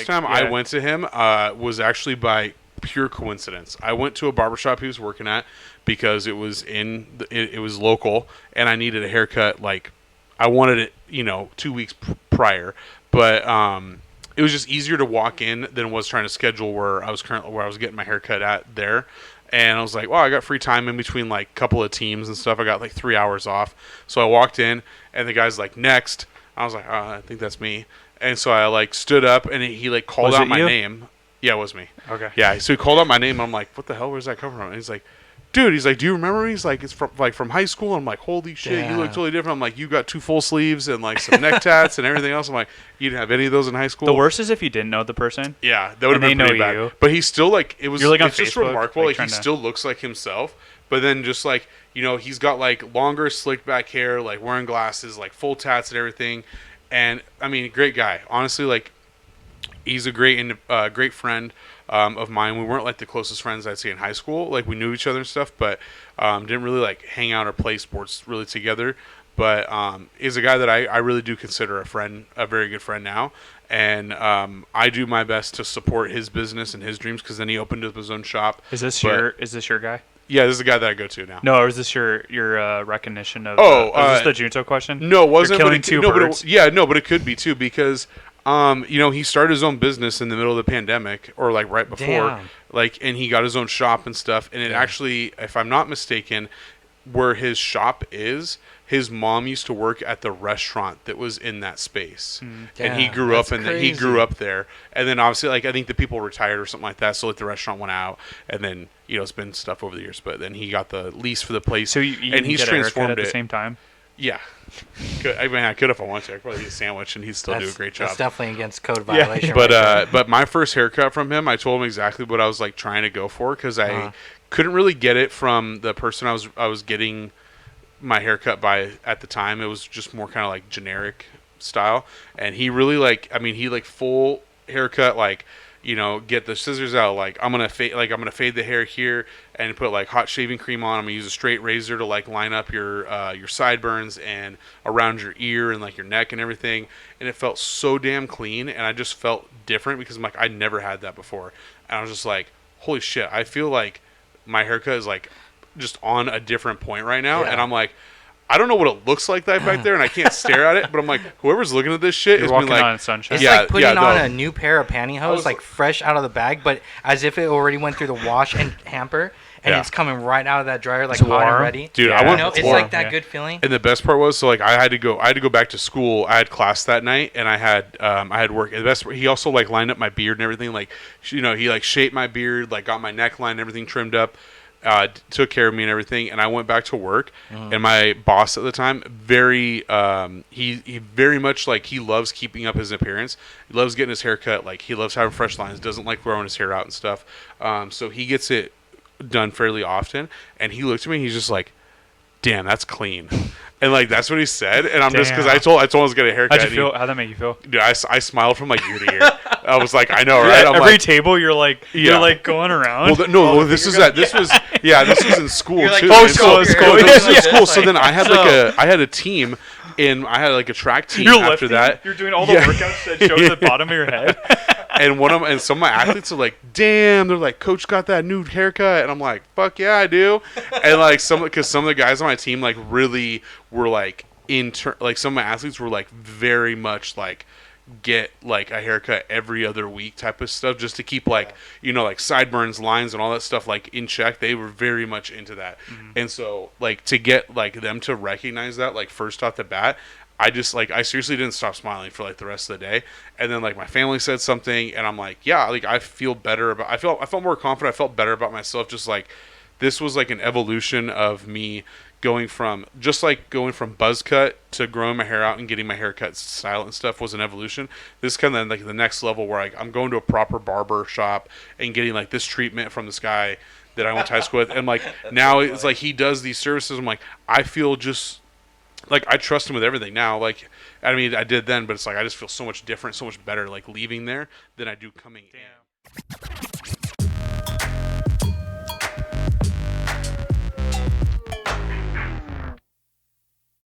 first time I went to him was actually by pure coincidence. I went to a barbershop he was working at because it was it was local, and I needed a haircut. Like, I wanted it, 2 weeks prior, but it was just easier to walk in than it was trying to schedule where I was getting my haircut at there. And I was like, wow, I got free time in between like a couple of teams and stuff. I got like 3 hours off. So I walked in, and the guy's like, next. I was like, oh, I think that's me. And so I like stood up, and he like called out my name. Yeah, it was me. Okay. Yeah, so he called out my name, and I'm like, what the hell? Where's that coming from? And he's like, dude, do you remember me? He's like, it's from high school. I'm like, holy shit, you look totally different. I'm like, you got 2 full sleeves and like some neck tats and everything else. I'm like, you didn't have any of those in high school. The worst is if you didn't know the person. Yeah, that would have been pretty bad. You. But he's still like, You're like on it's Facebook, just remarkable. Like he to... still looks like himself, but then just like, he's got like longer slicked back hair, like wearing glasses, like full tats and everything. And I mean, great guy. Honestly, like, he's a great friend of mine. We weren't like the closest friends I'd say in high school. Like, we knew each other and stuff, but didn't really like hang out or play sports really together. But is a guy that I really do consider a friend, a very good friend now. And I do my best to support his business and his dreams, because then he opened up his own shop. Is this your guy? Yeah, this is the guy that I go to now. No, or is this your recognition of? Is this the Junto question? No, it wasn't. You're killing two birds. But it could be too, because he started his own business in the middle of the pandemic, or like right before. Damn. Like, and he got his own shop and stuff. And it actually, if I'm not mistaken, where his shop is, his mom used to work at the restaurant that was in that space. And he grew up there. And then obviously, like, I think the people retired or something like that, so like the restaurant went out, and then it's been stuff over the years, but then he got the lease for the place. So you and he's transformed at the same time. Yeah. I could if I wanted to. I could probably eat a sandwich, and he'd still do a great job. That's definitely against code violation. But my first haircut from him, I told him exactly what I was like trying to go for, because I couldn't really get it from the person I was getting my haircut by at the time. It was just more kind of like generic style, and he really he full haircut, like, get the scissors out, like I'm gonna fade the hair here and put like hot shaving cream on. I'm gonna use a straight razor to like line up your sideburns and around your ear and like your neck and everything. And it felt so damn clean, and I just felt different, because I'm like, I never had that before, and I was just like, holy shit, I feel like my haircut is like just on a different point right now. And I'm like, I don't know what it looks like that back there, and I can't stare at it, but I'm like, whoever's looking at this shit You're is walking like, on sunshine. It's like putting on a new pair of pantyhose, like fresh out of the bag, but as if it already went through the wash and hamper, and it's coming right out of that dryer, like hot and ready. Dude, it's like that good feeling. And the best part was, so like I had to go back to school. I had class that night, and I had work. And the best, he also like lined up my beard and everything. Like, he like shaped my beard, like got my neckline and everything trimmed up. Took care of me and everything, and I went back to work. And my boss at the time, he very much, like, he loves keeping up his appearance. He loves getting his hair cut. Like, he loves having fresh lines. Doesn't like growing his hair out and stuff. So he gets it done fairly often. And he looked at me. He's just like, "Damn, that's clean." And like, that's what he said. And I'm just, because I told him I was getting a haircut. How'd that make you feel? Dude, I smiled from like ear to ear. I was like, I know, right? I'm every table you're like going around. Well, this was in school too. School. This was in school. So then I had a team, and I had like a track team after that. You're doing all the workouts that show the bottom of your head. And some of my athletes are like, "Damn!" They're like, "Coach got that new haircut," and I'm like, "Fuck yeah, I do." And like because some of the guys on my team like really were like like some of my athletes were like very much like get like a haircut every other week type of stuff, just to keep like like sideburns, lines, and all that stuff like in check. They were very much into that. And so like to get like them to recognize that like first off the bat, I just like I seriously didn't stop smiling for like the rest of the day. And then like my family said something, and I'm like, yeah, like I feel better about I felt more confident. I felt better about myself. Just like this was like an evolution of me going from buzz cut to growing my hair out and getting my haircut style and stuff was an evolution. This is kind of like the next level, where I'm going to a proper barber shop and getting like this treatment from this guy that I went to high school with. And like now it's like he does these services. I'm like, I feel just like I trust him with everything now. Like, I mean, I did then, but it's like I just feel so much different, so much better like leaving there than I do coming in.